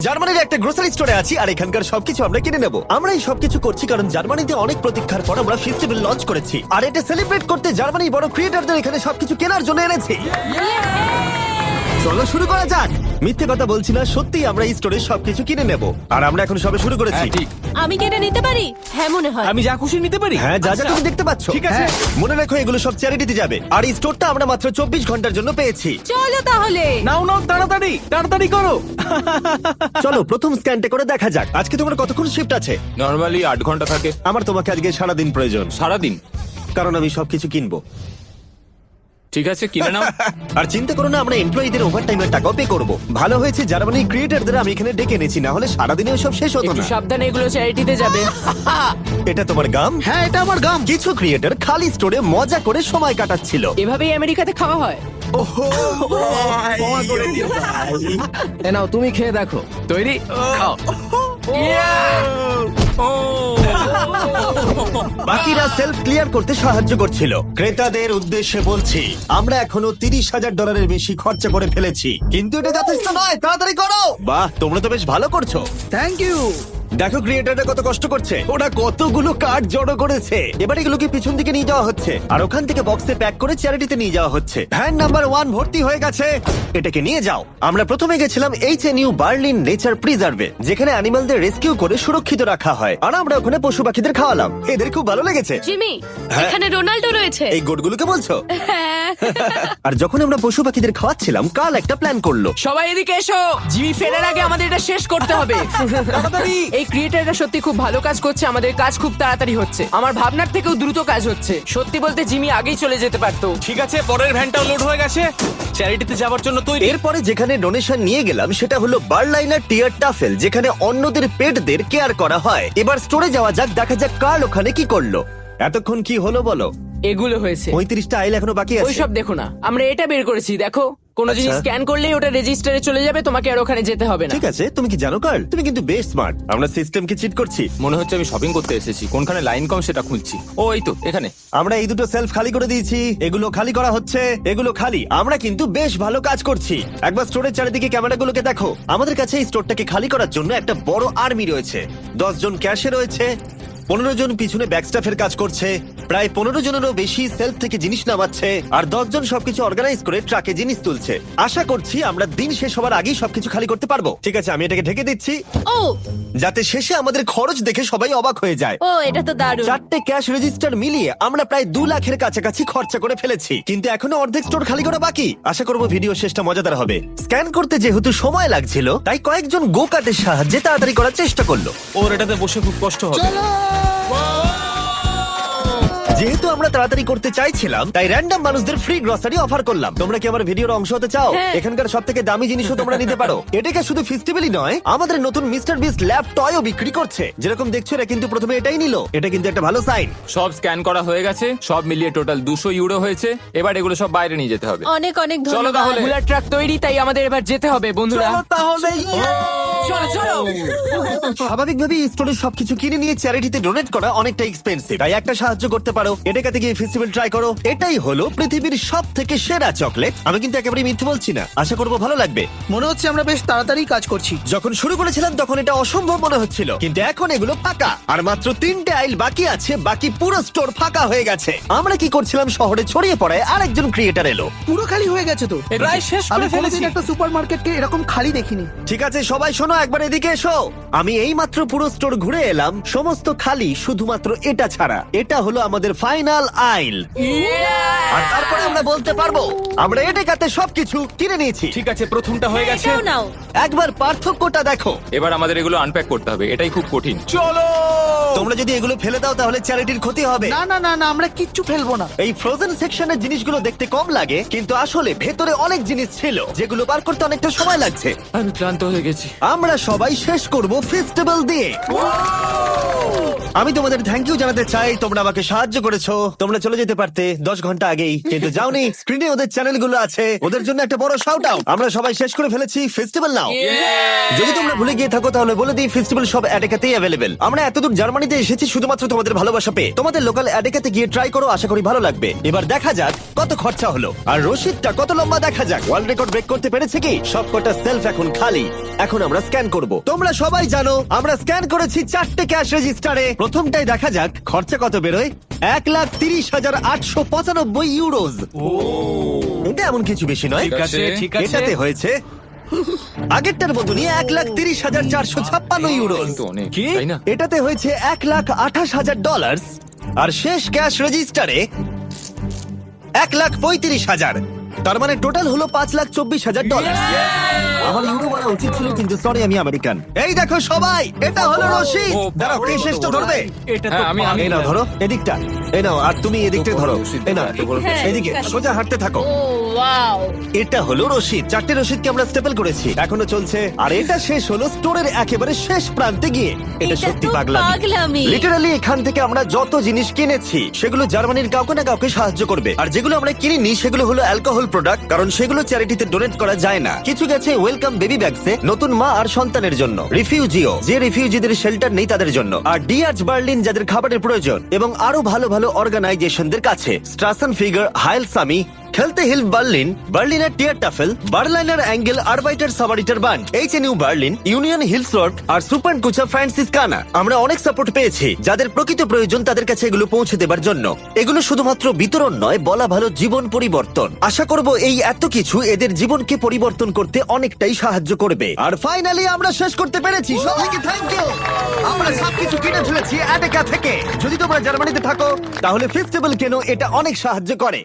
জার্মানির একটা গ্রোসারি স্টোরে আছি আর এখানকার সবকিছু আমরা কিনে নেব। আমরা এই সবকিছু করছি কারণ জার্মানিতে অনেক প্রতীক্ষার পর আমরা ফেস্টিভ্যাল লঞ্চ করেছি, আর এটা সেলিব্রেট করতে জার্মানির বড় ক্রিয়েটরদের এখানে সবকিছু কেনার জন্য এনেছি। চলো শুরু করা যাক। মিথ্যে কথা বলছি না, সত্যি আমরা এই স্টোরে সবকিছু কিনে নেব, আর আমরা এখন সবে শুরু করেছি। ঠিক। আমি কেটে নিতে পারি? হ্যাঁ মনে হয়। আমি যা খুশি নিতে পারি। হ্যাঁ, যা যা তুমি দেখতে পাচ্ছ। ঠিক আছে। হ্যাঁ, মনে রাখো এগুলো সব চ্যারিটিতে যাবে, আর এই স্টোরটা আমরা মাত্র 24 ঘন্টার জন্য পেয়েছি। চলো তাহলে। নাও নাও, তাড়াতাড়ি তাড়াতাড়ি করো। চলো প্রথম স্ক্যানটা করে দেখা যাক। আজকে তোমার কতক্ষণ শিফট আছে? নরমালি 8 ঘন্টা থাকে। আমার তোমাকে আজকে সারাদিন প্রয়োজন, সারাদিন? কারণ আমি সবকিছু কিনবো। ঠিক আছে, কিনে নাও। আর চিন্তা করো না, আমরা এমপ্লয়ীদের ওভারটাইমের টাকাও পে করব। ভালো হয়েছে জার্মানি ক্রিয়েটরদের আমি এখানে ডেকে এনেছি, না হলে সারাদিনে সব শেষ হতো একটু না। সাবধানে, এগুলো চ্যারিটিতে যাবে। এটা তোমার গাম? হ্যাঁ, এটা আমার গাম। কিছু ক্রিয়েটর খালি স্টোরে মজা করে সময় কাটাচ্ছিল। এভাবেই আমেরিকাতে খাওয়া হয়। এ নাও, তুমি খেয়ে দেখো। তৈরি? খাও। বাকিরা সেলফ ক্লিয়ার করতে সাহায্য করছিল। ক্রেতাদের উদ্দেশ্যে বলছি, আমরা এখনো $30,000 বেশি খরচা করে ফেলেছি, কিন্তু এটা যথেষ্ট নয়। তাড়াতাড়ি করো। বাহ, তোমরা তো বেশ ভালো করছো। Thank you. দেখো ক্রিয়েটররা কত কষ্ট করছে, ওরা কতগুলো কার্ড জড়ো করেছে। এবার এগুলোকে পিছন দিকে নিয়ে যাওয়া হচ্ছে, আর ওখান থেকে বক্সে প্যাক করে চ্যারিটিতে নিয়ে যাওয়া হচ্ছে। ভ্যান নাম্বার 1 ভর্তি হয়ে গেছে, এটাকে নিয়ে যাও। আমরা প্রথমে গেছিলাম HNU বার্লিন নেচার প্রিজার্ভে, যেখানে অ্যানিমালদের রেস্কিউ করে সুরক্ষিত রাখা হয়, আর আমরা ওখানে পশু পাখিদের খাওয়ালাম। এদের খুব ভালো লেগেছে। জিমি, হ্যাঁ। এখানে রোনাল্ডো রয়েছে। এই গোটগুলোকে বলছো? হ্যাঁ। আর যখন আমরা পশু পাখিদের খাওয়াচ্ছিলাম, কাল একটা প্ল্যান করলো। সবাই এদিকে এসো, জিমি ফেরার আগে আমাদের এটা শেষ করতে হবে। তাড়াতাড়ি। এই ক্রিয়েটররা সত্যি খুব ভালো কাজ করছে, আমাদের কাজ খুব তাড়াতাড়ি হচ্ছে, আমার ভাবনার থেকেও দ্রুত কাজ হচ্ছে। সত্যি বলতে জিমি আগেই চলে যেতে পারতো। ঠিক আছে, পরের ভ্যানটাও লোড হয়ে গেছে। চ্যারিটিতে যাওয়ার জন্য তৈরি। এরপরে যেখানে ডোনেশন নিয়ে গেলাম সেটা হলো বার্লাইনার টিয়ার টাফেল, যেখানে অন্যদের পেটদের কেয়ার করা হয়। এবার স্টোরে যাওয়া যাক, দেখা যাক কার্ল ওখানে কি করলো। এতক্ষণ কি হলো বলো? এগুলো হয়েছে। 35টা আইল এখনো বাকি আছে। ওইসব দেখো না, আমরা এটা বের করেছি। দেখো, কোনো জিনিস আচ্ছা। স্ক্যান করলেই ওটা রেজিস্টারে চলে যাবে, তোমাকে আর ওখানে যেতে হবে না। ঠিক আছে, তুমি কি জানো কার্ল, তুমি কিন্তু বেশ স্মার্ট। আমরা সিস্টেমকে চিট করছি। মনে হচ্ছে আমি শপিং করতে এসেছি, কোনখানে লাইন কম সেটা খুঁজছি। ও এই তো এখানে। আমরা এই দুটো সেলফ খালি করে দিয়েছি, এগুলো খালি করা হচ্ছে, এগুলো খালি। আমরা কিন্তু বেশ ভালো কাজ করছি। একবার স্টোরের চারিদিকে ক্যামেরাগুলোকে দেখো। আমাদের কাছে এই স্টোরটাকে খালি করার জন্য একটা বড় আর্মি রয়েছে। 10 জন ক্যাশে রয়েছে, 15 জন পিছনে ব্যাকস্টাফের কাজ করছে, প্রায় 15 জনেরও বেশি সেলফ থেকে জিনিস নামাচ্ছে, আর 10 জন সবকিছু অর্গানাইজ করে ট্রাকে জিনিস তুলছে। আশা করছি আমরা দিন শেষ হবার আগেই সবকিছু খালি করতে পারবো। ঠিক আছে, আমি এটাকে ঢেকে দিচ্ছি, ও যাতে শেষে আমাদের খরচ দেখে সবাই অবাক হয়ে যায়। ও, এটা তো দারুণ। 4টে ক্যাশ রেজিস্টার মিলিয়ে আমরা প্রায় 2 লাখের কাছাকাছি খরচা করে ফেলেছি, কিন্তু এখনো অর্ধেক স্টোর খালি করা বাকি। আশা করবো ভিডিও শেষটা মজাদার হবে। স্ক্যান করতে যেহেতু সময় লাগছিল, তাই কয়েকজন গো কার্টের সাহায্যে তাড়াতাড়ি করার চেষ্টা করলো। ওর এটাতে বসে খুব কষ্ট হবে। যেহেতু আমরা তাড়াতাড়ি করতে চাইছিলাম, তাই র্যান্ডম মানুষদের ফ্রি গ্রসারি অফার করলাম। তোমরা কি আমার ভিডিওর অংশ হতে চাও? হ্যাঁ। এখানকার সব থেকে দামি জিনিসও তোমরা নিতে পারো। এটাকে শুধু ফেস্টিভ্যালই নয়, আমাদের নতুন মিস্টার বিস্ট ল্যাব টয়ও বিক্রি করছে। যেরকম দেখছো, এরা কিন্তু প্রথমে এটাই নিল। এটা কিন্তু একটা ভালো সাইন। সব স্ক্যান করা হয়ে গেছে, সব মিলিয়ে টোটাল 200 ইউরো হয়েছে। এবার এগুলো সব বাইরে নিয়ে যেতে হবে। অনেক অনেক চলো ধন্যবাদ। তাহলে। বুলার ট্রাক তৈরি, তাই আমাদের এবার যেতে হবে বন্ধুরা। তাহলে চলো চলো। স্বাভাবিকভাবেই স্টোরে সবকিছু কিনে নিয়ে চ্যারিটিতে ডোনেট করা অনেকটা এক্সপেন্সিভ, তাই একটা সাহায্য করতে পারো। এটাকে গিয়ে ফেস্টিভ্যাল ট্রাই করো। এটাই হলো পৃথিবীর সব থেকে সেরা চকলেট। আমি কিন্তু একেবারে মিথ্যে বলছি না, আশা করবো ভালো লাগবে। মনে হচ্ছে আমরা বেশ তাড়াতাড়ি কাজ করছি। যখন শুরু করেছিলাম তখন এটা অসম্ভব মনে হচ্ছিল, কিন্তু এখন এগুলো ফাঁকা, আর মাত্র 3টে আইল বাকি আছে। বাকি পুরো স্টোর ফাঁকা হয়ে গেছে। আমরা কি করছিলাম, শহরে ছড়িয়ে পড়ায় আরেকজন ক্রিয়েটর এলো। পুরো খালি হয়ে গেছে তো। প্রায় শেষ আমি করে ফেলেছি। কোনোদিন একটা সুপারমার্কেটকে এরকম খালি দেখিনি। ঠিক আছে সবাই শোনো, একবার এদিকে এসো। আমি এই মাত্র পুরো স্টোর ঘুরে এলাম, সমস্ত খালি, শুধুমাত্র এটা ছাড়া। এটা হলো আমাদের ফাইনাল আইল, আর তারপরে আমরা বলতে পারবো আমরা এটাতে সবকিছু কিনে নিয়েছি। ঠিক আছে, প্রথমটা হয়ে গেছে। এটাও নাও। একবার পার্থক্যটা দেখো। এবার আমাদের এগুলো আনপ্যাক করতে হবে, এটাই খুব কঠিন। চলো। তোমরা যদি এগুলো ফেলে দাও তাহলে চ্যারিটির ক্ষতি হবে। না না না না, আমরা কিচ্ছু ফেলবো না। এই ফ্রোজেন সেকশনের জিনিসগুলো দেখতে কম লাগে, কিন্তু আসলে ভেতরে অনেক জিনিস ছিল যেগুলো বার করতে অনেকটা সময় লাগছে। আমি ক্লান্ত হয়ে গেছি। আমরা সবাই শেষ করব ফেস্টিভ্যাল দিয়ে। আমি তোমাদের থ্যাংক ইউ জানাতে চাই, তোমরা আমাকে সাহায্য করেছো। তোমরা চলে যেতে পারতে 10 ঘন্টা আগেই, কিন্তু যাওনি। স্ক্রিনে ওদের চ্যানেলগুলো আছে, ওদের জন্য একটা বড় শাউট আউট। আমরা সবাই শেষ করে ফেলেছি ফেস্টিভ্যাল নাও। যদি তোমরা ভুলে গিয়ে থাকো তাহলে বলে দিই, ফেস্টিভ্যাল সব অ্যাডেকাতেই অ্যাভেলেবেল। আমরা এতদূর জার্মানিতে এসেছি শুধুমাত্র তোমাদের ভালোবাসা পেয়ে। তোমাদের লোকাল অ্যাডেকাতে গিয়ে ট্রাই করো, আশা করি ভালো লাগবে। এবার দেখা যাক কত খরচা হলো, আর রসিদটা কত লম্বা দেখা যাক। ওয়ার্ল্ড রেকর্ড ব্রেক করতে পেরেছে কি? সবকটা সেলফ এখন খালি। এখন আমরা স্ক্যান করব। তোমরা সবাই জানো আমরা স্ক্যান করেছি 4টে ক্যাশ রেজিস্টারে। প্রথমটাই দেখা যাক খরচা কত বেরোয়। 1,30,895 ইউরোজ। এটা এমন কিছু বেশি নয়। ঠিক আছে, ঠিক আছে। এটাতে হয়েছে আগেরটার মতনই 1,30,456 ইউরোজ। কিন্তু অনেক, তাই না? এটাতে হয়েছে $1,28,000। আর শেষ ক্যাশ রেজিস্টারে 1,35,000। তার মানে টোটাল হলো $5,24,000। আমার ইউরো বলা উচিত ছিল, কিন্তু সরি আমি আমেরিকান। এই দেখো সবাই, এটা হলো রশিদ। ও, দাঁড়াও, কে শেষটা ধরবে? হ্যাঁ, আমি এই নাও ধরো, এদিকটা। এই নাও, আর তুমি এদিকটা ধরো। এই নাও, হ্যাঁ, এদিকে ঠিক আছে। সোজা হাঁটতে থাকো। ও ওয়াও। এটা হলো রশিদ। 4টে রশিদকে আমরা স্টেপল করেছি, এখনো চলছে। আর এটা শেষ হলো স্টোরের একেবারে শেষ প্রান্তে গিয়ে। এটা এটা সত্যি তো পাগলামি। পাগলামি। লিটারালি এখান থেকে আমরা যত জিনিস কিনেছি সেগুলো জার্মানির কাউকে না কাউকে সাহায্য করবে। আর যেগুলো আমরা কিনিনি সেগুলো হলো অ্যালকোহল প্রোডাক্ট, কারণ সেগুলো চ্যারিটিতে ডোনেট করা যায় না। কিছু গেছে ওয়েলকাম বেবি ব্যাগসে, নতুন মা আর সন্তানের জন্য। রিফিউজিও, যে রিফিউজিদের শেল্টার নেই তাদের জন্য। আর ডিআর্চ বার্লিন, যাদের খাবারের প্রয়োজন। এবং আরো ভালো ভালো অর্গানাইজেশনদের কাছে, স্ট্রাসেন ফিগার, হাইল সামি, খেলতে হিল বার্লিন, বার্লিনার টিয়ার টাফেল, বার্লাইনার অ্যাঙ্গেল, আরবাইটার সাবারিটার বান্ড, এইচএনইউ বার্লিন, ইউনিয়ন হিলসওয়ার্ক আর সুপার কুচা ফ্রান্সিসকানা। আমরা অনেক সাপোর্ট পেয়েছি, যাদের প্রকৃত প্রয়োজন তাদের কাছে এগুলো পৌঁছে দেবার জন্য। এগুলো শুধুমাত্র বিতরণ নয়, বলা ভালো জীবন পরিবর্তন। আশা করব এই এত কিছু এদের জীবনকে পরিবর্তন করতে অনেকটাই সাহায্য করবে। আর ফাইনালি আমরা শেষ করতে পেরেছি। সবাইকে থ্যাংক ইউ। আমরা সবকিছু কিনে ফেলেছি অ্যাডেকা থেকে। যদি তোমরা জার্মানিতে থাকো তাহলে ফেস্টিভ্যাল কেন, এটা অনেক সাহায্য করে।